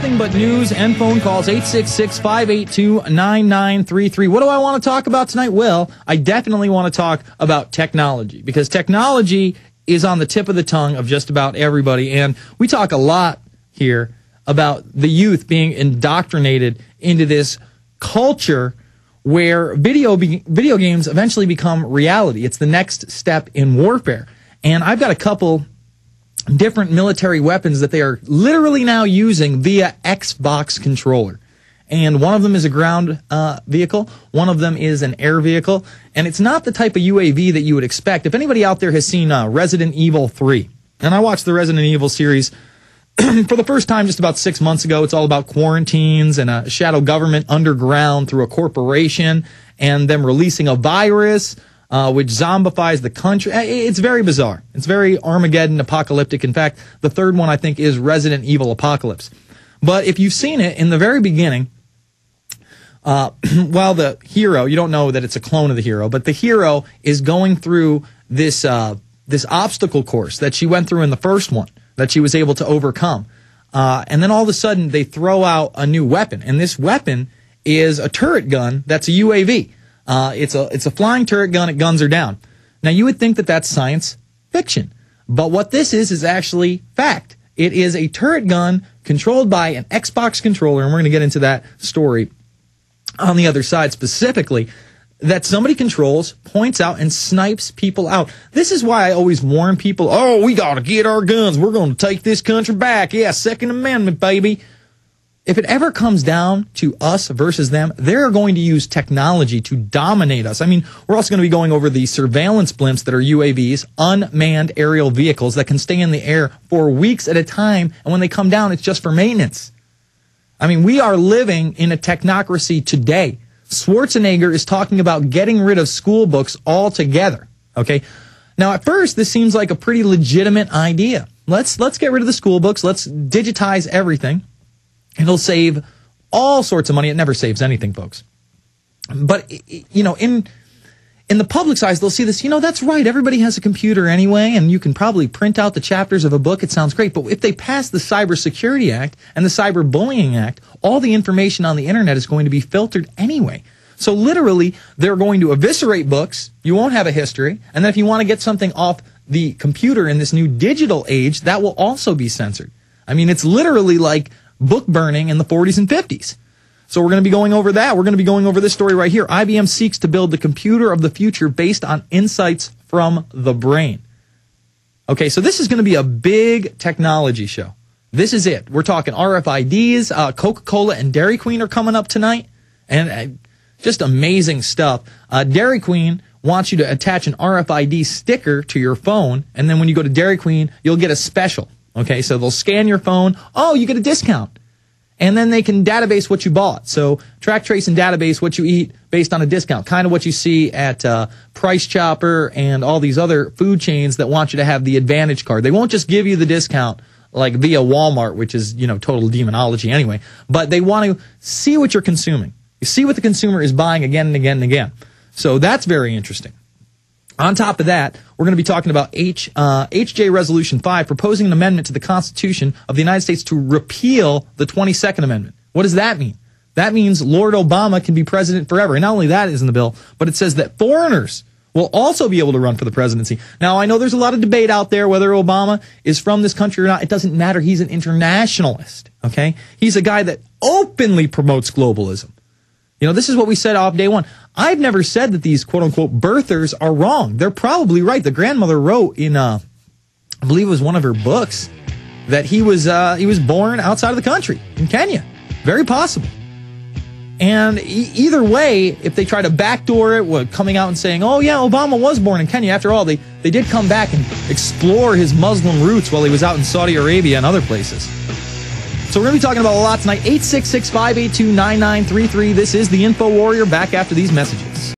nothing but news and phone calls. 866-582-9933. What do I want to talk about tonight? Well, I definitely want to talk about technology, because technology is on the tip of the tongue of just about everybody. And we talk a lot here about the youth being indoctrinated into this culture where video games eventually become reality. It's the next step in warfare. And I've got a couple different military weapons that they are literally now using via Xbox controller. And one of them is a ground vehicle. One of them is an air vehicle. And it's not the type of UAV that you would expect. If anybody out there has seen Resident Evil 3, and I watched the Resident Evil series for the first time just about 6 months ago. It's all about quarantines and a shadow government underground through a corporation and them releasing a virus which zombifies the country. It's very bizarre. It's very Armageddon apocalyptic. In fact, the third one I think is Resident Evil Apocalypse. But if you've seen it, in the very beginning, while the hero, you don't know that it's a clone of the hero, but the hero is going through this obstacle course that she went through in the first one, that she was able to overcome. And then all of a sudden, they throw out a new weapon. And this weapon is a turret gun that's a UAV. It's a flying turret gun. It guns her down. Now, you would think that that's science fiction. But what this is actually fact. It is a turret gun controlled by an Xbox controller. And we're going to get into that story on the other side specifically, that somebody controls, points out, and snipes people out. This is why I always warn people, oh, we got to get our guns. We're going to take this country back. Yeah, Second Amendment, baby. If it ever comes down to us versus them, they're going to use technology to dominate us. I mean, we're also going to be going over the surveillance blimps that are UAVs, unmanned aerial vehicles that can stay in the air for weeks at a time, and when they come down, it's just for maintenance. I mean, we are living in a technocracy today. Schwarzenegger is talking about getting rid of school books altogether. Okay. Now, at first, this seems like a pretty legitimate idea. Let's get rid of the school books. Let's digitize everything. It'll save all sorts of money. It never saves anything, folks. But, you know, in the public's eyes, they'll see this, that's right. Everybody has a computer anyway, and you can probably print out the chapters of a book. It sounds great. But if they pass the Cybersecurity Act and the Cyberbullying Act, all the information on the internet is going to be filtered anyway. So literally, they're going to eviscerate books. You won't have a history. And then if you want to get something off the computer in this new digital age, that will also be censored. I mean, it's literally like book burning in the 40s and 50s. So we're going to be going over that. We're going to be going over this story right here. IBM seeks to build the computer of the future based on insights from the brain. Okay, so this is going to be a big technology show. This is it. We're talking RFIDs. Coca-Cola and Dairy Queen are coming up tonight. And just amazing stuff. Dairy Queen wants you to attach an RFID sticker to your phone. And then when you go to Dairy Queen, you'll get a special. Okay, so they'll scan your phone. Oh, you get a discount. And then they can database what you bought. So track, trace, and database what you eat based on a discount. Kind of what you see at Price Chopper and all these other food chains that want you to have the Advantage card. They won't just give you the discount like via Walmart, which is, total demonology anyway. But they want to see what you're consuming. You see what the consumer is buying again and again and again. So that's very interesting. On top of that, we're going to be talking about HJ Resolution 5, proposing an amendment to the Constitution of the United States to repeal the 22nd Amendment. What does that mean? That means Lord Obama can be president forever. And not only that is in the bill, but it says that foreigners will also be able to run for the presidency. Now, I know there's a lot of debate out there whether Obama is from this country or not. It doesn't matter. He's an internationalist, okay? He's a guy that openly promotes globalism. This is what we said off day one. I've never said that these quote-unquote birthers are wrong. They're probably right. The grandmother wrote in, I believe it was one of her books, that he was born outside of the country, in Kenya. Very possible. And either way, if they try to backdoor it, coming out and saying, oh yeah, Obama was born in Kenya. After all, they did come back and explore his Muslim roots while he was out in Saudi Arabia and other places. So we're going to be talking about a lot tonight. 866-582-9933. This is the Infowarrior. Back after these messages.